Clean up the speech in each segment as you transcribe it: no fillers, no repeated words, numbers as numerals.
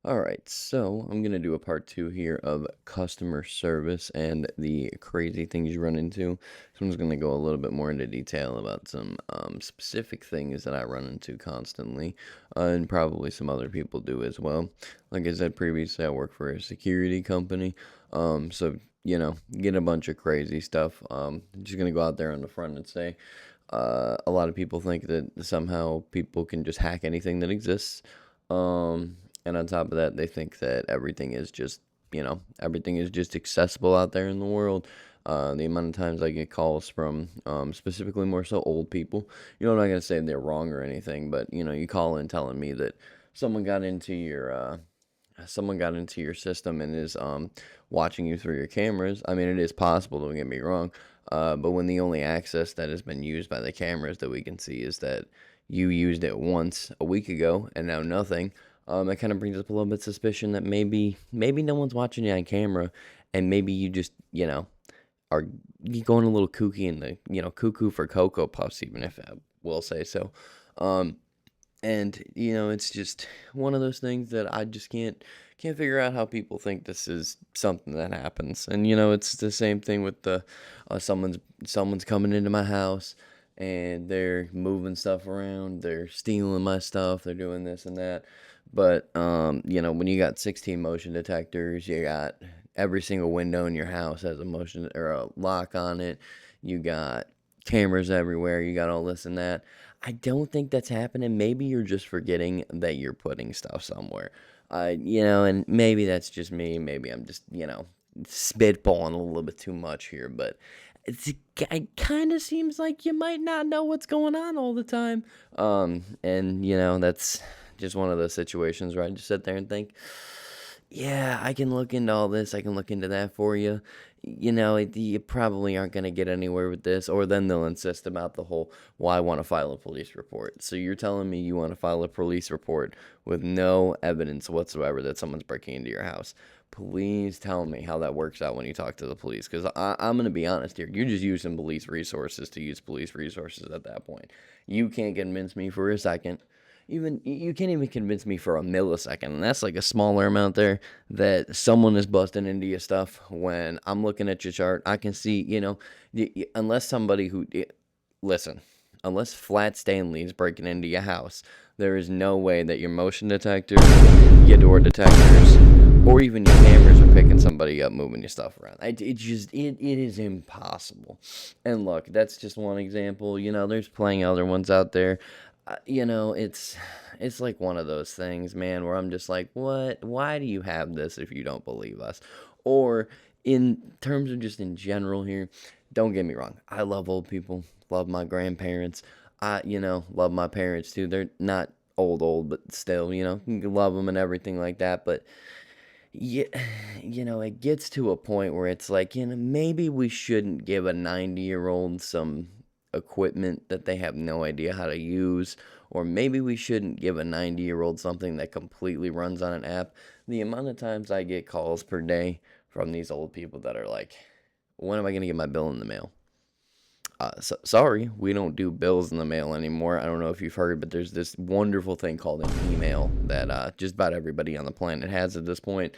All right, so I'm gonna do a part two here of customer service and the crazy things you run into. So I'm just gonna go a little bit more into detail about some specific things that I run into constantly, and probably some other people do as well. Like I said previously, I work for a security company, so get a bunch of crazy stuff. Just gonna go out there on the front and say, a lot of people think that somehow people can just hack anything that exists. And on top of that, they think that everything is just accessible out there in the world. The amount of times I get calls from, specifically more so old people, I'm not gonna say they're wrong or anything, but you call in telling me that someone got into your, uh, someone got into your system and is watching you through your cameras. I mean, it is possible, don't get me wrong. But when the only access that has been used by the cameras that we can see is that you used it once a week ago and now nothing, it kind of brings up a little bit of suspicion that maybe no one's watching you on camera, and maybe you just are going a little kooky in the cuckoo for cocoa puffs, even if I will say so. Um, and it's just one of those things that I just can't figure out how people think this is something that happens. And it's the same thing with the someone's coming into my house and they're moving stuff around, they're stealing my stuff, they're doing this and that. But when you got 16 motion detectors, you got every single window in your house has a motion or a lock on it. You got cameras everywhere, you got all this and that. I don't think that's happening. Maybe you're just forgetting that you're putting stuff somewhere. And maybe that's just me. Maybe I'm just, spitballing a little bit too much here, but it kind of seems like you might not know what's going on all the time. And that's just one of those situations where I just sit there and think, yeah, I can look into all this. I can look into that for you. You probably aren't going to get anywhere with this. Or then they'll insist about the whole, well, I want to file a police report. So you're telling me you want to file a police report with no evidence whatsoever that someone's breaking into your house. Please tell me how that works out when you talk to the police. Because I'm going to be honest here. You're just using police resources to use police resources at that point. You can't convince me for a second, even you can't even convince me for a millisecond, and that's like a smaller amount there, that someone is busting into your stuff. When I'm looking at your chart, I can see, unless somebody listen, unless Flat Stanley is breaking into your house, there is no way that your motion detectors, your door detectors, or even your cameras are picking somebody up moving your stuff around. It is impossible. And look, that's just one example. There's plenty other ones out there. It's like one of those things, man, where I'm just like, what? Why do you have this if you don't believe us? Or in terms of just in general here, don't get me wrong. I love old people, love my grandparents. Love my parents too. They're not old, but still, you love them and everything like that. But yeah, it gets to a point where it's like, maybe we shouldn't give a 90-year-old some equipment that they have no idea how to use, or maybe we shouldn't give a 90-year-old something that completely runs on an app. The amount of times I get calls per day from these old people that are like, when am I going to get my bill in the mail? Sorry, we don't do bills in the mail anymore. I don't know if you've heard, but there's this wonderful thing called an email that just about everybody on the planet has at this point,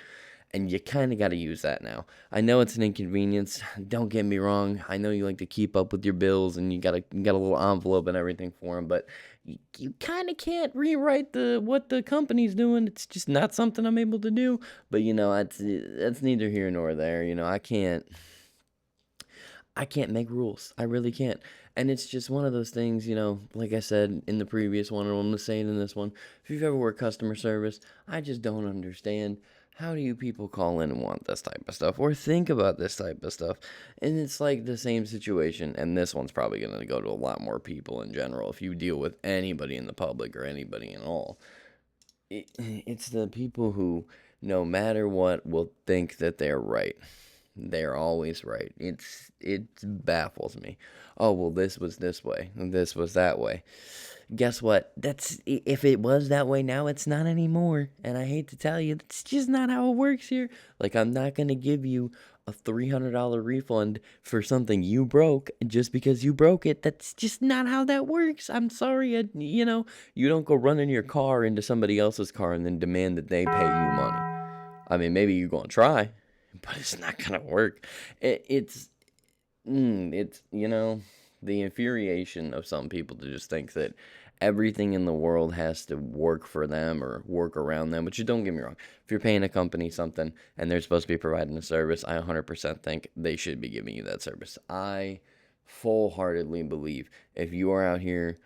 and you kind of got to use that now. I know it's an inconvenience. Don't get me wrong. I know you like to keep up with your bills, and you got a little envelope and everything for them, but you kind of can't rewrite the what the company's doing. It's just not something I'm able to do. But that's neither here nor there. I can't make rules. I really can't. And it's just one of those things, like I said in the previous one, and I'm going to say it in this one. If you've ever worked customer service, I just don't understand. How do you people call in and want this type of stuff or think about this type of stuff? And it's like the same situation. And this one's probably going to go to a lot more people in general. If you deal with anybody in the public or anybody in all, it's the people who, no matter what, will think that they're right. They're always right. It baffles me. Oh, well, this was this way, and this was that way. Guess what? If it was that way now, it's not anymore. And I hate to tell you, that's just not how it works here. Like, I'm not gonna give you a $300 refund for something you broke just because you broke it. That's just not how that works. I'm sorry. You don't go running your car into somebody else's car and then demand that they pay you money. I mean, maybe you're going to try, but it's not going to work. It's the infuriation of some people to just think that everything in the world has to work for them or work around them, which don't get me wrong. If you're paying a company something and they're supposed to be providing a service, I 100% think they should be giving you that service. I full heartedly believe if you are out here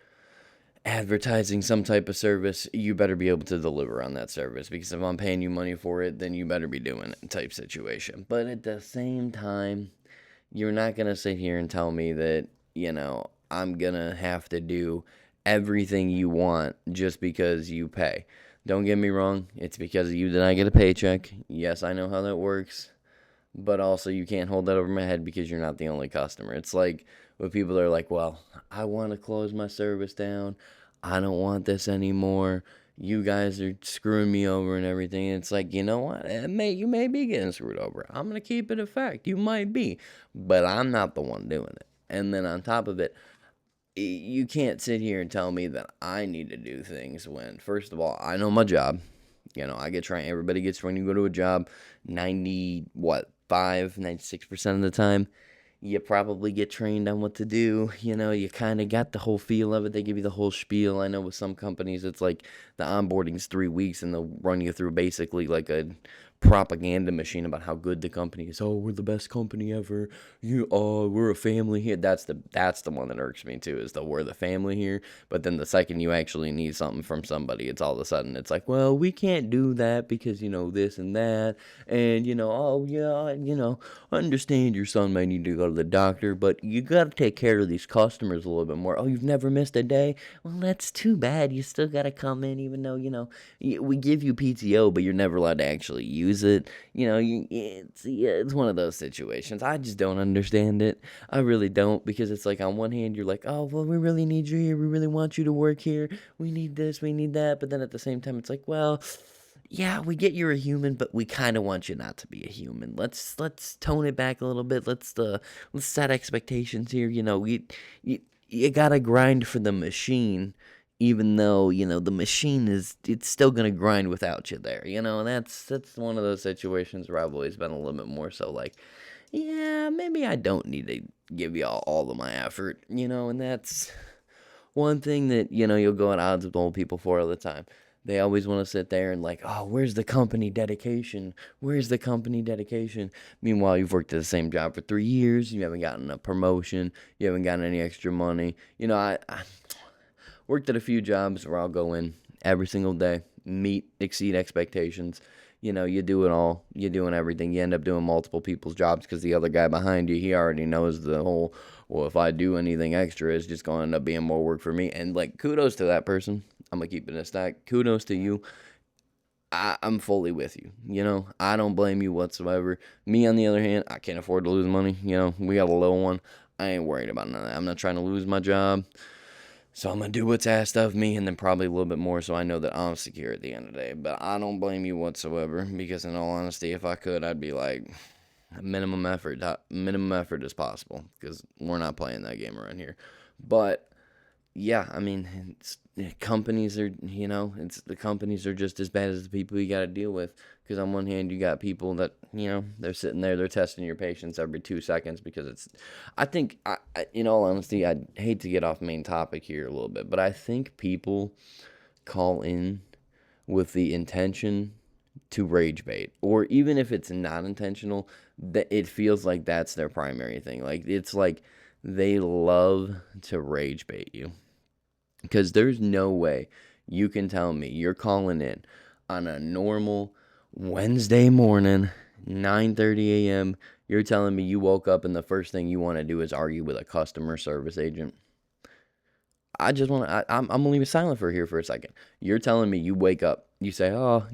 advertising some type of service, you better be able to deliver on that service because if I'm paying you money for it, then you better be doing it type situation. But at the same time, you're not going to sit here and tell me that, I'm going to have to do everything you want just because you pay. Don't get me wrong, it's because of you that I get a paycheck. Yes, I know how that works, but also you can't hold that over my head because you're not the only customer. It's like when people are like, well, I want to close my service down. I don't want this anymore. You guys are screwing me over and everything. And it's like, you know what? You may be getting screwed over. I'm going to keep it a fact. You might be, but I'm not the one doing it. And then on top of it, you can't sit here and tell me that I need to do things when, first of all, I know my job. I get trained. Everybody gets, when you go to a job, 96% of the time, you probably get trained on what to do. You kind of got the whole feel of it. They give you the whole spiel. I know with some companies, it's like the onboarding's 3 weeks and they'll run you through basically like a propaganda machine about how good the company is. Oh, we're the best company ever. We're a family here. That's the one that irks me too, is the we're the family here. But then the second you actually need something from somebody, it's all of a sudden it's like, well, we can't do that because this and that, and oh yeah, I understand your son may need to go to the doctor, but you got to take care of these customers a little bit more. Oh, you've never missed a day? Well, that's too bad. You still got to come in, even though we give you PTO, but you're never allowed to actually use it. It's one of those situations. I just don't understand it. I really don't, because it's like on one hand you're like, oh well, we really need you here. We really want you to work here. We need this. We need that. But then at the same time, it's like, well, yeah, we get you're a human, but we kind of want you not to be a human. Let's tone it back a little bit. Let's set expectations here. You gotta grind for the machine, even though the machine it's still gonna grind without you there. That's one of those situations where I've always been a little bit more so like, yeah, maybe I don't need to give you all of my effort. And that's one thing that you'll go at odds with old people for all the time. They always want to sit there and like, oh, where's the company dedication? Where's the company dedication? Meanwhile, you've worked at the same job for 3 years. You haven't gotten a promotion. You haven't gotten any extra money. I worked at a few jobs where I'll go in every single day, exceed expectations. You do it all. You're doing everything. You end up doing multiple people's jobs because the other guy behind you, he already knows the whole, well, if I do anything extra, it's just going to end up being more work for me. And, like, kudos to that person. I'm going to keep it a stack. Kudos to you. I'm fully with you. I don't blame you whatsoever. Me, on the other hand, I can't afford to lose money. We got a low one. I ain't worried about none of that. I'm not trying to lose my job. So I'm going to do what's asked of me and then probably a little bit more so I know that I'm secure at the end of the day. But I don't blame you whatsoever because in all honesty, if I could, I'd be like minimum effort as possible because we're not playing that game around here. But yeah, I mean, companies are, the companies are just as bad as the people you got to deal with. Because on one hand, you got people that, they're sitting there, they're testing your patience every 2 seconds because I think, in all honesty, I hate to get off main topic here a little bit, but I think people call in with the intention to rage bait. Or even if it's not intentional, that it feels like that's their primary thing. Like, it's like they love to rage bait you. Because there's no way you can tell me you're calling in on a normal Wednesday morning, 9:30 a.m. You're telling me you woke up and the first thing you want to do is argue with a customer service agent. I just want to, I'm going to leave it silent for here for a second. You're telling me you wake up, you say, oh,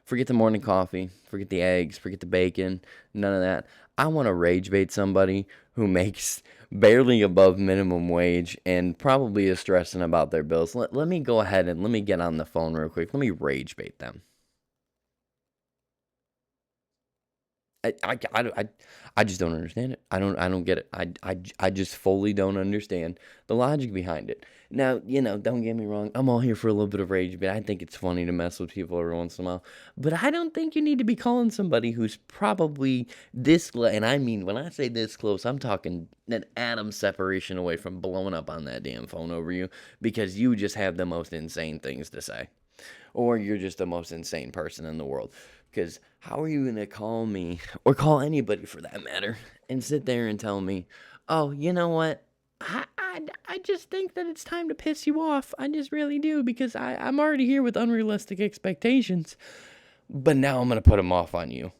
forget the morning coffee, forget the eggs, forget the bacon, none of that. I want to rage bait somebody who makes barely above minimum wage and probably is stressing about their bills. Let me go ahead and let me get on the phone real quick. Let me rage bait them. I just don't understand it. I don't get it. I just fully don't understand the logic behind it. Now, don't get me wrong. I'm all here for a little bit of rage, but I think it's funny to mess with people every once in a while. But I don't think you need to be calling somebody who's probably and I mean, when I say this close, I'm talking an atom separation away from blowing up on that damn phone over you because you just have the most insane things to say, or you're just the most insane person in the world. Because how are you going to call me, or call anybody for that matter, and sit there and tell me, oh, you know what? I just think that it's time to piss you off. I just really do, because I'm already here with unrealistic expectations. But now I'm going to put them off on you.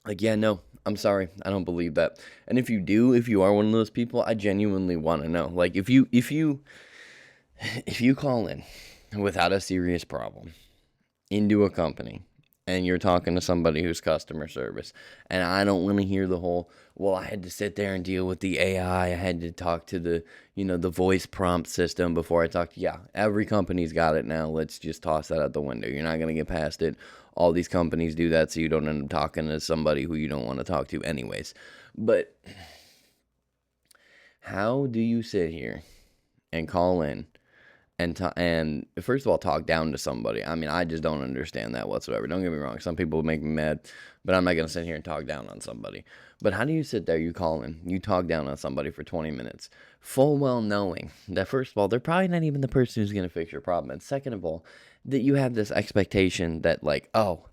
Like, yeah, no, I'm sorry. I don't believe that. And if you do, if you are one of those people, I genuinely want to know. Like, if you call in without a serious problem into a company and you're talking to somebody who's customer service, and I don't want to hear the whole, well, I had to sit there and deal with the AI, I had to talk to the voice prompt system before I talked. Yeah, every company's got it now. Let's just toss that out the window. You're not going to get past it. All these companies do that so you don't end up talking to somebody who you don't want to talk to anyways. But how do you sit here and call in and first of all talk down to somebody? I mean, I just don't understand that whatsoever. Don't get me wrong, some people make me mad, but I'm not gonna sit here and talk down on somebody. But how do you sit there, you call in, you talk down on somebody for 20 minutes, full well knowing that first of all they're probably not even the person who's gonna fix your problem, and second of all that you have this expectation that, like, oh,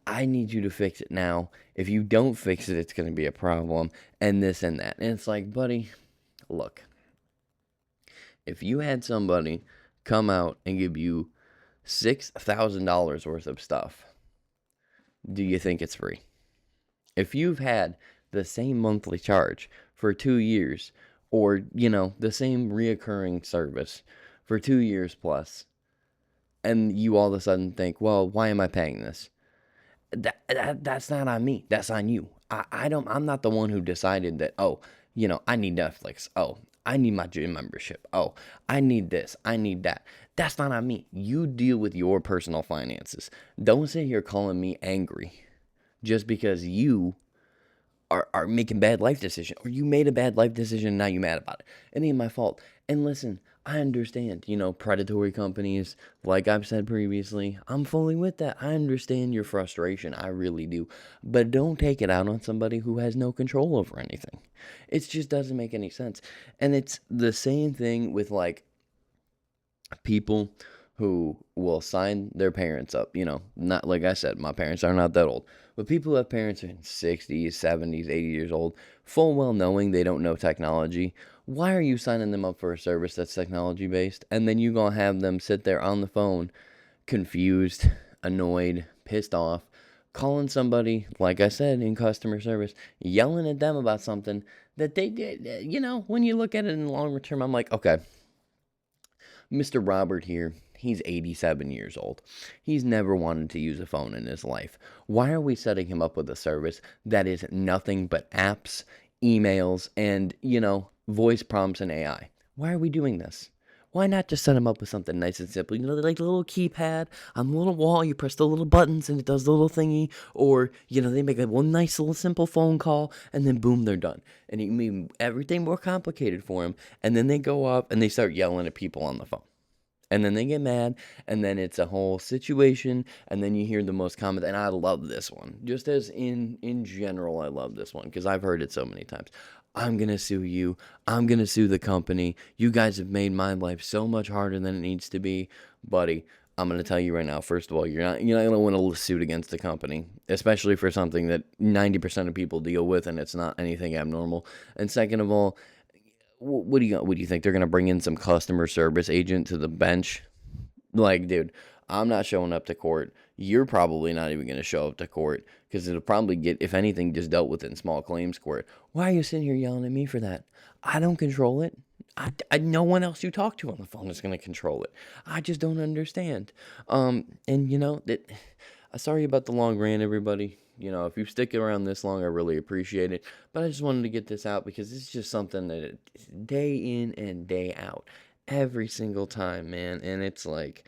I need you to fix it now. If you don't fix it, it's gonna be a problem, and this and that. And it's like, buddy, look, if you had somebody come out and give you $6,000 worth of stuff, do you think it's free? If you've had the same monthly charge for 2 years, or, the same reoccurring service for 2 years plus, and you all of a sudden think, well, why am I paying this? That's not on me. That's on you. I'm not the one who decided that, oh, I need Netflix. Oh, I need my gym membership. Oh, I need this. I need that. That's not on me. You deal with your personal finances. Don't sit here calling me angry just because you are making bad life decisions, or you made a bad life decision and now you're mad about it. It ain't my fault. And listen, I understand, predatory companies, like I've said previously, I'm fully with that. I understand your frustration. I really do. But don't take it out on somebody who has no control over anything. It just doesn't make any sense. And it's the same thing with, like, people who will sign their parents up. Not like I said, my parents are not that old, but people who have parents in 60s, 70s, 80 years old, full well knowing they don't know technology. Why are you signing them up for a service that's technology based? And then you gonna have them sit there on the phone, confused, annoyed, pissed off, calling somebody, like I said, in customer service, yelling at them about something that they did. When you look at it in the longer term, I'm like, okay, Mr. Robert here, he's 87 years old. He's never wanted to use a phone in his life. Why are we setting him up with a service that is nothing but apps, emails, and, voice prompts and AI? Why are we doing this? Why not just set him up with something nice and simple? Like the little keypad on the little wall, you press the little buttons and it does the little thingy. Or, they make a one nice little simple phone call and then boom, they're done. And you mean everything more complicated for him. And then they go up and they start yelling at people on the phone. And then they get mad, and then it's a whole situation, and then you hear the most common, and I love this one. Just as in general, I love this one, because I've heard it so many times. I'm going to sue you. I'm going to sue the company. You guys have made my life so much harder than it needs to be. Buddy, I'm going to tell you right now, first of all, you're not going to win a suit against the company, especially for something that 90% of people deal with, and it's not anything abnormal. And second of all, what do you think? They're gonna bring in some customer service agent to the bench? Like, dude, I'm not showing up to court. You're probably not even gonna show up to court, because it'll probably get, if anything, just dealt with in small claims court. Why are you sitting here yelling at me for that? I don't control it. No one else you talk to on the phone is gonna control it. I just don't understand. And that. Sorry about the long rant, everybody. If you stick around this long, I really appreciate it. But I just wanted to get this out because it's just something that day in and day out, every single time, man. And it's like,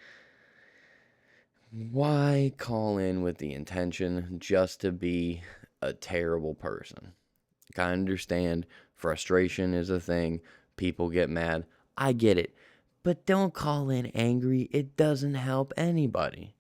Why call in with the intention just to be a terrible person? I understand frustration is a thing. People get mad. I get it. But don't call in angry. It doesn't help anybody.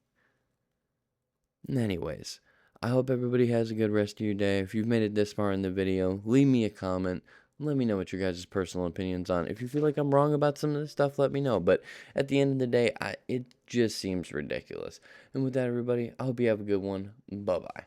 Anyways, I hope everybody has a good rest of your day. If you've made it this far in the video, leave me a comment. Let me know what your guys' personal opinions on. If you feel like I'm wrong about some of this stuff, let me know. But at the end of the day, it just seems ridiculous. And with that, everybody, I hope you have a good one. Bye-bye.